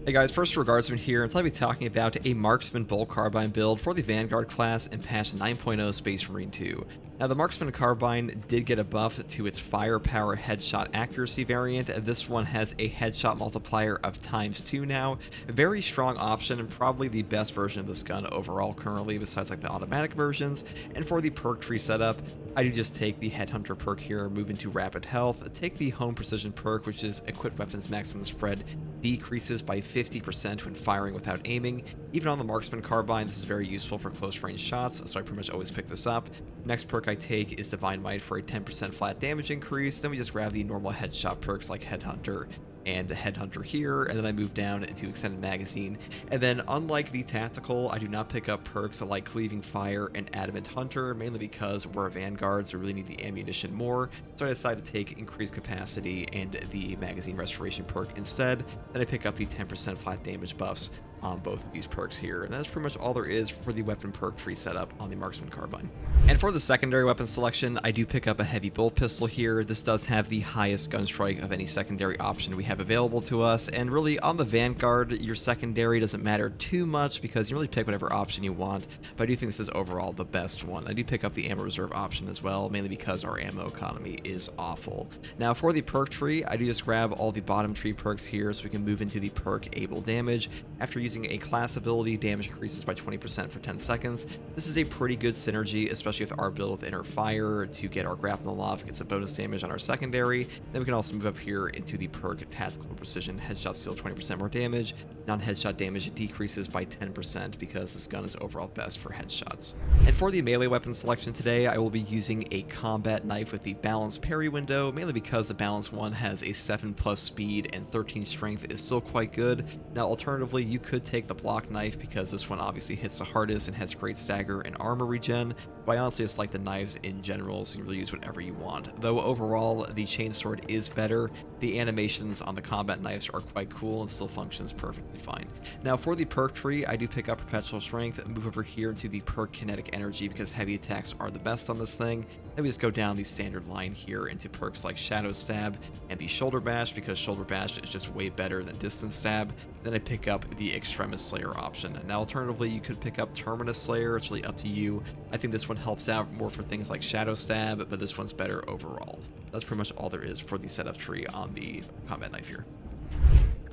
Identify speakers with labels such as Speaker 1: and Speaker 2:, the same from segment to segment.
Speaker 1: Hey guys, first Regardsman here, and today I'll be talking about a Marksman bolt carbine build for the Vanguard class in patch 9.0 Space Marine 2. Now the Marksman carbine did get a buff to its firepower headshot accuracy variant. This one has a headshot multiplier of ×2 now. A very strong option and probably the best version of this gun overall currently besides like the automatic versions. And for the perk tree setup, I do just take the Headhunter perk here, move into Rapid Health, take the Home Precision perk, which is Equipped Weapons Maximum Spread decreases by 50% when firing without aiming. Even on the Marksman carbine, this is very useful for close range shots, so I pretty much always pick this up. Next perk I take is Divine Might for a 10% flat damage increase. Then we just grab the normal headshot perks like Headhunter and Headhunter here, and then I move down into Extended Magazine. And then unlike the Tactical, I do not pick up perks like Cleaving Fire and Adamant Hunter, mainly because we're a Vanguard, so we really need the ammunition more. So I decided to take Increased Capacity and the Magazine Restoration perk instead. Then I pick up the 10% flat damage buffs on both of these perks here, and that's pretty much all there is for the weapon perk tree setup on the Marksman carbine. And for the secondary weapon selection, I do pick up a heavy bolt pistol here. This does have the highest gun strike of any secondary option we have available to us, and really on the Vanguard, your secondary doesn't matter too much because you really pick whatever option you want, but I do think this is overall the best one. I do pick up the ammo reserve option as well, mainly because our ammo economy is awful. Now for the perk tree, I do just grab all the bottom tree perks here so we can move into the perk Able Damage. After using a class ability, damage increases by 20% for 10 seconds. This is a pretty good synergy, especially with our build with Inner Fire to get our grapnel off, gets a bonus damage on our secondary. Then we can also move up here into the perk Tactical Precision. Headshot deal 20% more damage. Non-headshot damage decreases by 10% because this gun is overall best for headshots. And for the melee weapon selection today, I will be using a combat knife with the balanced parry window, mainly because the balanced one has a 7+ speed and 13 strength is still quite good. Now alternatively, you could take the block knife because this one obviously hits the hardest and has great stagger and armor regen, but I honestly just like the knives in general, so you can really use whatever you want. Though overall, the chainsword is better. The animations on the combat knives are quite cool and still functions perfectly fine. Now for the perk tree, I do pick up Perpetual Strength and move over here into the perk Kinetic Energy because heavy attacks are the best on this thing. Then we just go down the standard line here into perks like Shadow Stab and the Shoulder Bash because Shoulder Bash is just way better than Distance Stab. Then I pick up the Extremis Slayer option. Now alternatively, you could pick up Terminus Slayer, it's really up to you. I think this one helps out more for things like Shadow Stab, but this one's better overall. That's pretty much all there is for the setup tree on the combat knife here.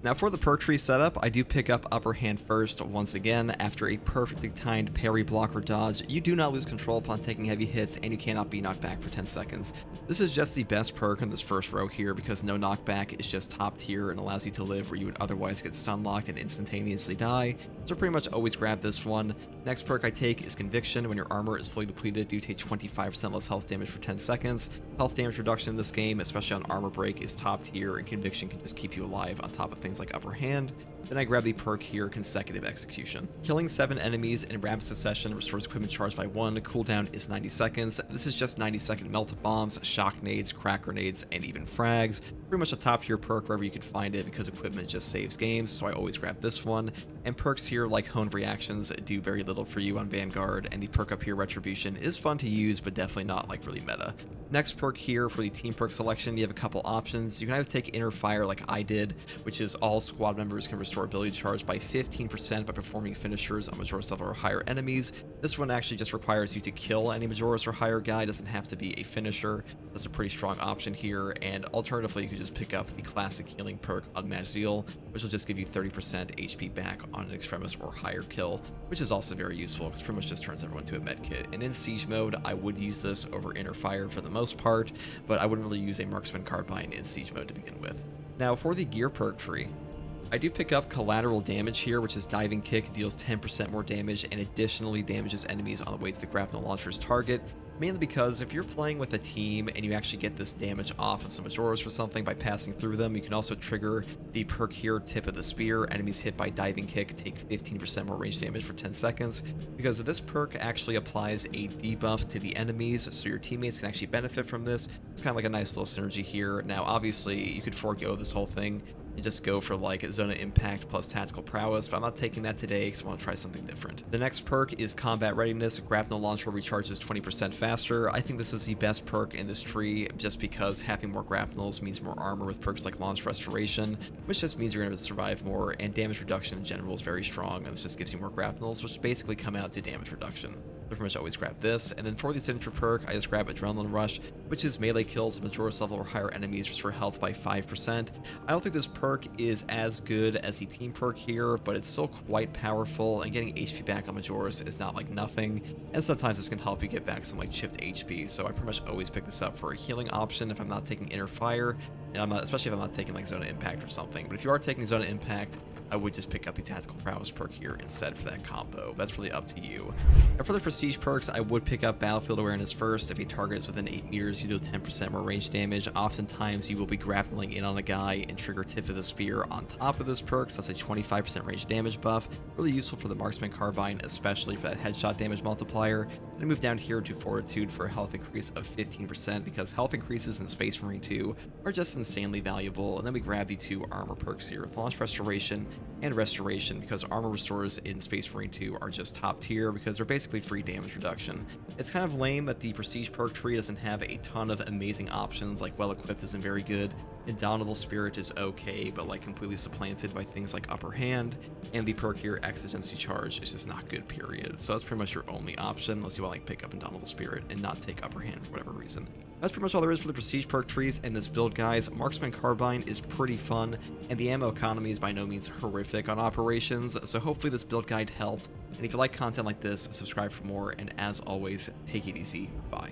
Speaker 1: Now for the perk tree setup, I do pick up Upper Hand first once again. After a perfectly timed parry, block, or dodge, you do not lose control upon taking heavy hits, and you cannot be knocked back for 10 seconds. This is just the best perk in this first row here because no knockback is just top tier and allows you to live where you would otherwise get stun locked and instantaneously die. So pretty much always grab this one. Next perk I take is Conviction. When your armor is fully depleted, you take 25% less health damage for 10 seconds. Health damage reduction in this game, especially on armor break, is top tier, and Conviction can just keep you alive on top of things like Upper Hand. Then I grab the perk here, Consecutive Execution. Killing 7 enemies in rapid succession restores equipment charge by 1. Cooldown is 90 seconds. This is just 90-second melt bombs, shock nades, crack grenades, and even frags. Pretty much a top tier perk wherever you could find it because equipment just saves games, so I always grab this one. And perks here like Honed Reactions do very little for you on Vanguard, and the perk up here, Retribution, is fun to use but definitely not like really meta. Next perk here for the team perk selection, you have a couple options. You can either take Inner Fire like I did, which is all squad members can restore ability charge by 15% by performing finishers on Majoris level or higher enemies. This one actually just requires you to kill any Majoris or higher guy, it doesn't have to be a finisher. That's a pretty strong option here, and alternatively you could just pick up the classic healing perk Unmatched Zeal, which will just give you 30% HP back on an Extremis or higher kill, which is also very useful because pretty much just turns everyone to a medkit. And in Siege mode, I would use this over Inner Fire for the most part, but I wouldn't really use a Marksman carbine in Siege mode to begin with. Now for the gear perk tree, I do pick up Collateral Damage here, which is Diving Kick, deals 10% more damage and additionally damages enemies on the way to the grapnel launcher's target. Mainly because if you're playing with a team and you actually get this damage off of some Majoris or something by passing through them, you can also trigger the perk here, Tip of the Spear. Enemies hit by Diving Kick take 15% more range damage for 10 seconds. Because this perk actually applies a debuff to the enemies, so your teammates can actually benefit from this. It's kind of like a nice little synergy here. Now obviously you could forego this whole thing and just go for like zone of impact plus tactical prowess, but I'm not taking that today because I want to try something different. The next perk is combat readiness. Grapnel launcher recharges 20% faster. I think this is the best perk in this tree just because having more grapnels means more armor with perks like launch restoration, which just means you're going to survive more, and damage reduction in general is very strong, and this just gives you more grapnels, which basically come out to damage reduction. So pretty much always grab this, and then for the signature perk, I just grab Adrenaline Rush, which is melee kills of Majora's level or higher enemies, restore health by 5%. I don't think this perk is as good as the team perk here, but it's still quite powerful, and getting HP back on Majora's is not like nothing, and sometimes this can help you get back some like chipped HP, so I pretty much always pick this up for a healing option if I'm not taking Inner Fire, and I'm not, especially if I'm not taking like Zone of Impact or something. But if you are taking Zone of Impact, I would just pick up the Tactical Prowess perk here instead for that combo. That's really up to you. And for the Prestige perks, I would pick up Battlefield Awareness first. If a target is within 8 meters, you do 10% more range damage. Oftentimes, you will be grappling in on a guy and trigger Tip of the Spear on top of this perk, so that's a 25% range damage buff. Really useful for the Marksman Carbine, especially for that headshot damage multiplier. Then move down here to Fortitude for a health increase of 15%, because health increases in Space Marine 2 are just insanely valuable. And then we grab the 2 armor perks here with Launch Restoration and Restoration, because armor restores in Space Marine 2 are just top tier because they're basically free damage reduction. It's kind of lame that the Prestige perk tree doesn't have a ton of amazing options, like Well Equipped isn't very good, Indomitable Spirit is okay, but like completely supplanted by things like Upper Hand, and the perk here, Exigency Charge, is just not good, period. So that's pretty much your only option, unless you want to like pick up Indomitable Spirit and not take Upper Hand for whatever reason. That's pretty much all there is for the Prestige perk trees in this build, guys. Marksman Carbine is pretty fun, and the ammo economy is by no means horrific on operations, so hopefully this build guide helped. And if you like content like this, subscribe for more, and as always, take it easy. Bye.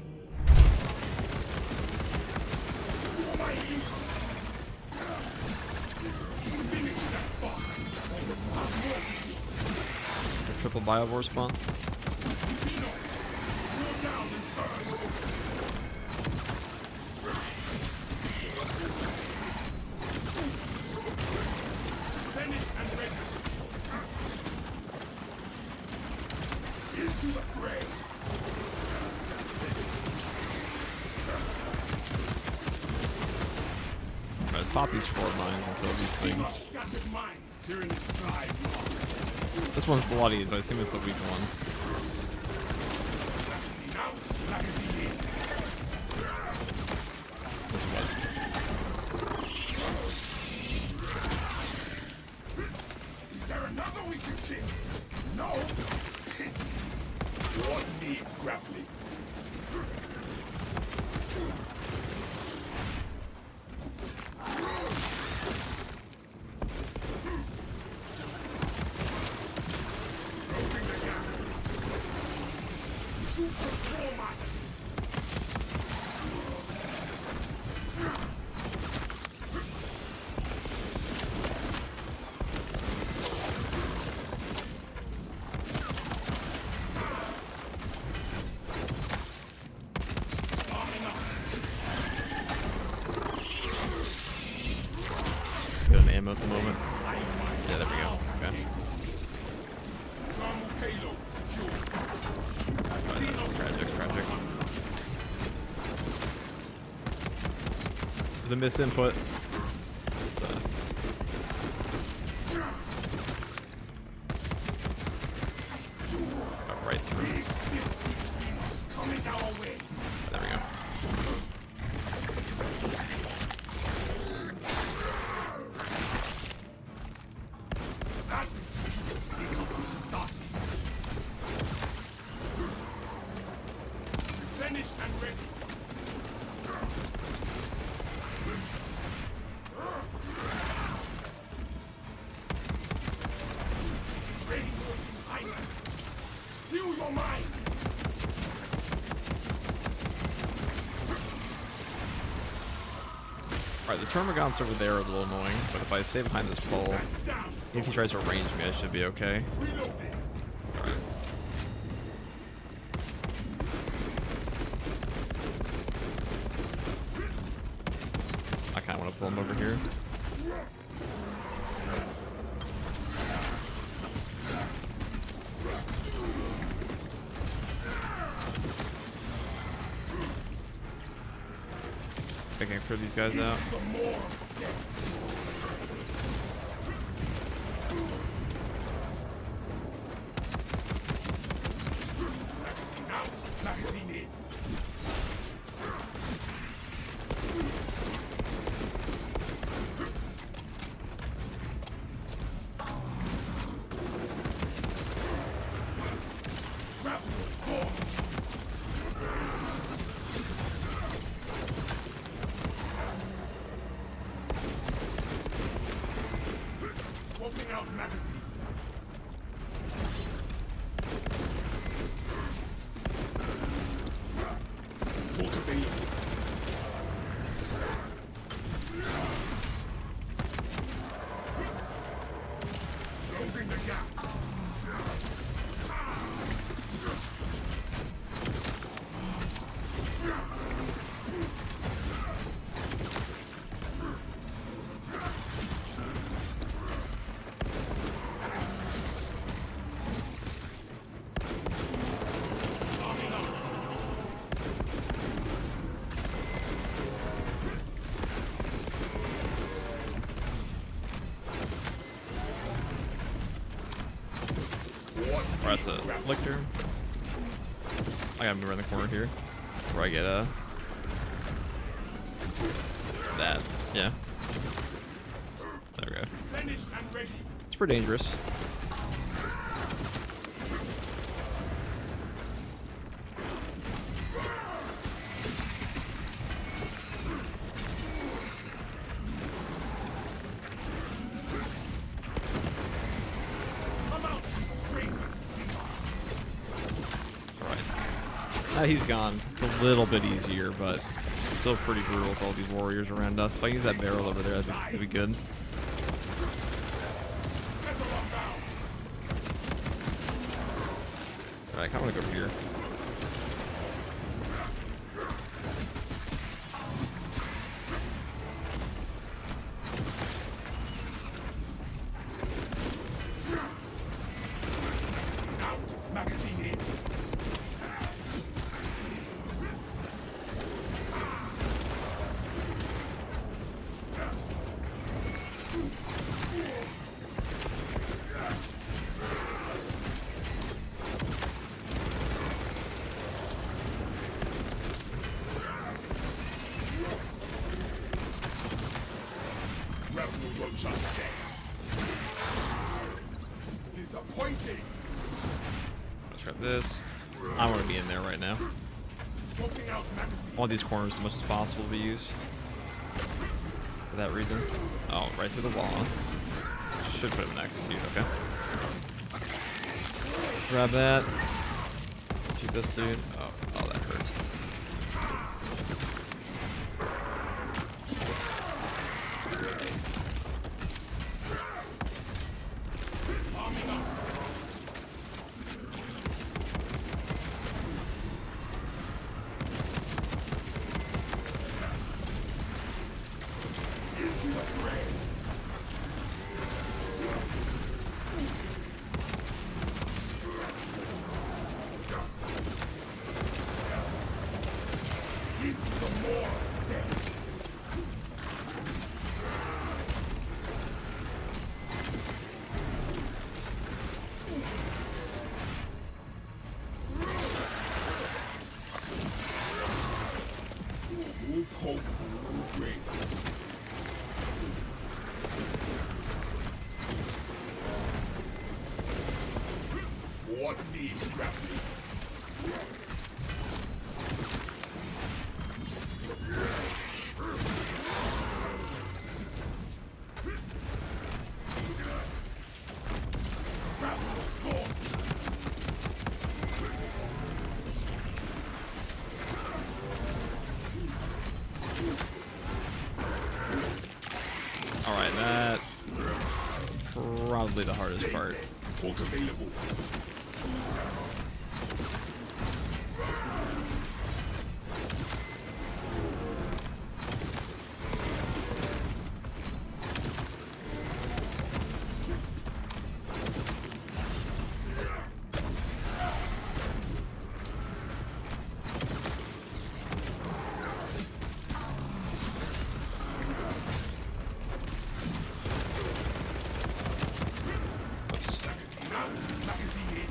Speaker 1: Triple Biovore spawn. Let's pop these 4 mines and kill these things. This one's bloody, so I assume it's the weak one. This was.
Speaker 2: Is there another we can kill? No. What needs grappling?
Speaker 1: Good on ammo at the moment. Yeah, there we go. Okay. Tragic. There's a misinput. It's got right through. There we go. Alright, the Termagants over there are a little annoying, but if I stay behind this pole, if he tries to range me, I should be okay. Alright. I kind of want to pull him over here. I can clear these guys out.
Speaker 2: out magazine. Cultivating. Closing the gap.
Speaker 1: Alright, that's a lictor. I gotta move around the corner here. Where I get that. Yeah. There we go.
Speaker 2: Finished and ready.
Speaker 1: It's pretty dangerous.
Speaker 2: Come out, drink.
Speaker 1: Alright. He's gone. It's a little bit easier, but still pretty brutal with all these warriors around us. If I use that barrel over there, that'd be good. Alright, I kinda wanna go over here.
Speaker 2: Out. Magazine in. Rebel gunshot set. Disappointing.
Speaker 1: Let's grab this. I want to be in there right now.
Speaker 2: Smoking out magazine.
Speaker 1: I want these corners as much as possible to be used. For that reason. Oh, right through the wall. Should put him in execute, okay. Grab that. Shoot this dude. Oh, that hurts.
Speaker 2: Arming up. Into the fray. Into the more death. Who hope who brings. What needs grappling?
Speaker 1: Alright, that probably the hardest part.
Speaker 2: Bolt available.
Speaker 1: Oops.
Speaker 2: Magazine out. Magazine in.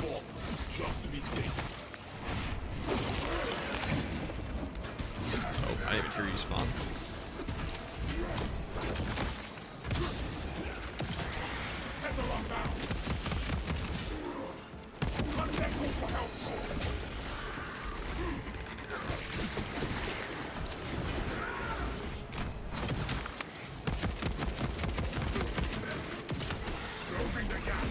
Speaker 2: more bombs, just to be safe.
Speaker 1: Oh, I didn't even hear you spawn.
Speaker 2: Tether unbound. Let that go for help. Closing the gap.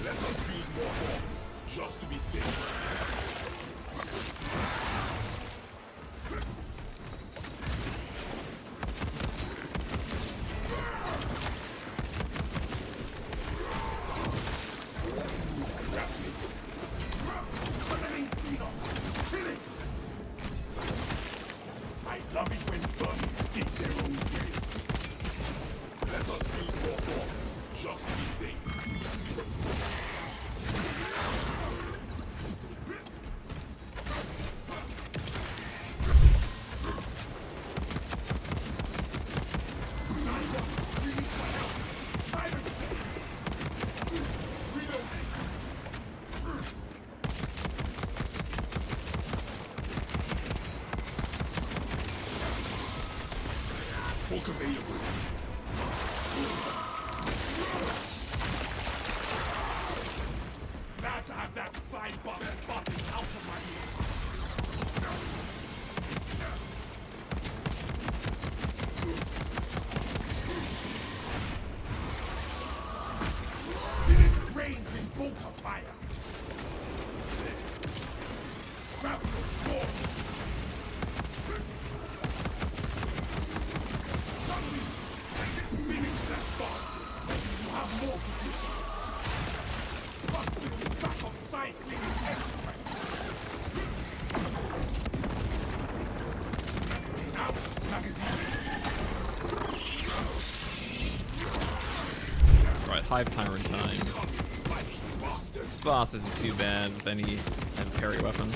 Speaker 2: Let us use more bombs, just to be safe. I love it when fun dig their own graves. Let us use more bombs, just to be safe. Welcome available. Glad to have that side boss buzzing out of my ears. In its brains been bolt of fire. Grab your door. Finish that bastard! You have more to do! Trust in the sack of cycling excrement! Magazine out! Magazine in!
Speaker 1: Right, Hive Tyrant time. This boss isn't too bad with any parry weapon.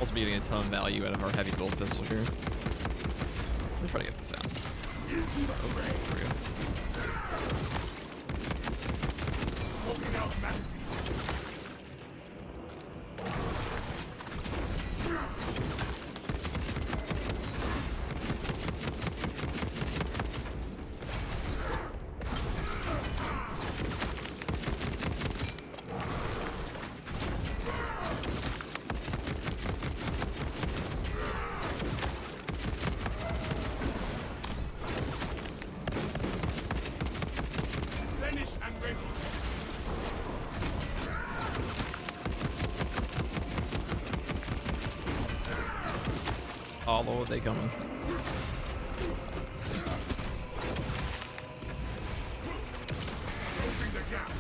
Speaker 1: Also be getting a ton of value out of our heavy bolt pistol here. Let's try to get this down. Oh, there we go.
Speaker 2: Smoking out magazine! Finish and ready!
Speaker 1: Oh lord, they coming.
Speaker 2: Closing the gap!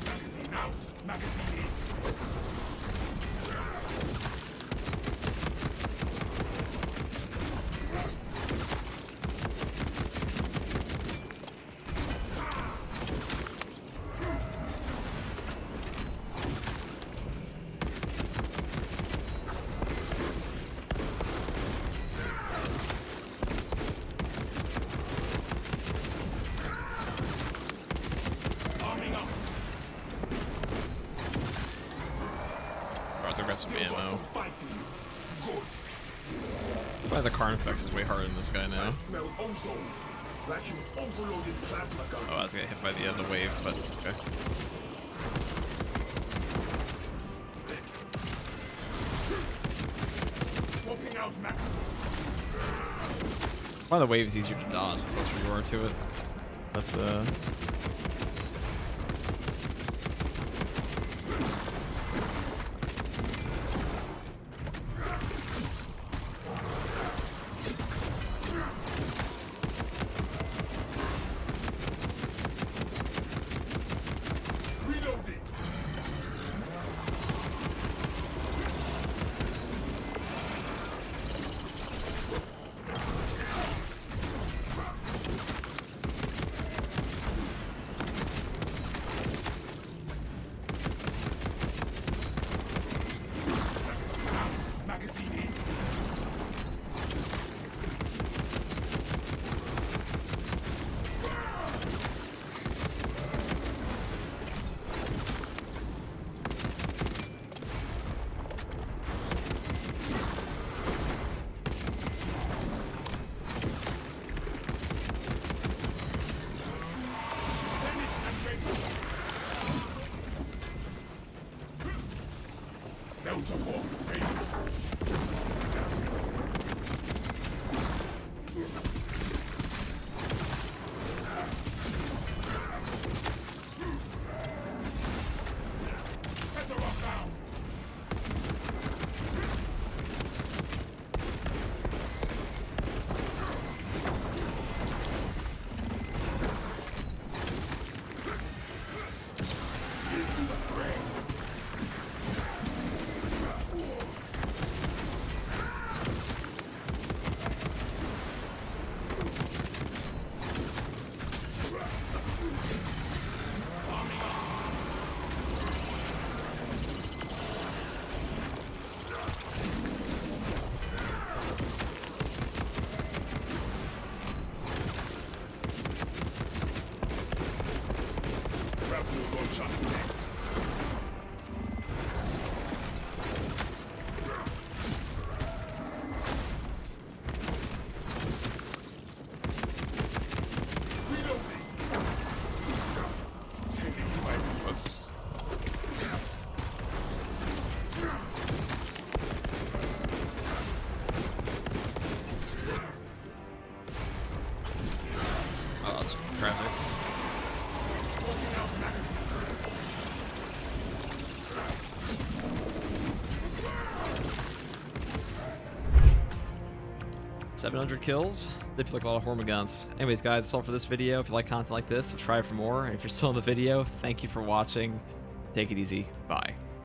Speaker 2: Magazine out! Magazine in! Arming up!
Speaker 1: Alright, so grab some
Speaker 2: Still got
Speaker 1: ammo.
Speaker 2: some fighting. Good.
Speaker 1: Probably the Carnifex is way harder than this guy now.
Speaker 2: I smell ozone. Vacuum overloaded plasma gun.
Speaker 1: Oh, I was gonna hit by the end of the wave, but okay.
Speaker 2: Swapping out Max.
Speaker 1: One of the waves easier to dodge the closer you are to it. That's
Speaker 2: Reloading. Magazine in. Finish and ready. Delta War ready. Feather up down. Into the fray. Grapple launcher set. Reloading. Tending to my purpose.
Speaker 1: oh, that's tragic.
Speaker 2: Swapping out magazine.
Speaker 1: 700 kills. They feel like a lot of Hormiguns. Anyways, guys, that's all for this video. If you like content like this, subscribe for more. And if you're still in the video, thank you for watching. Take it easy. Bye.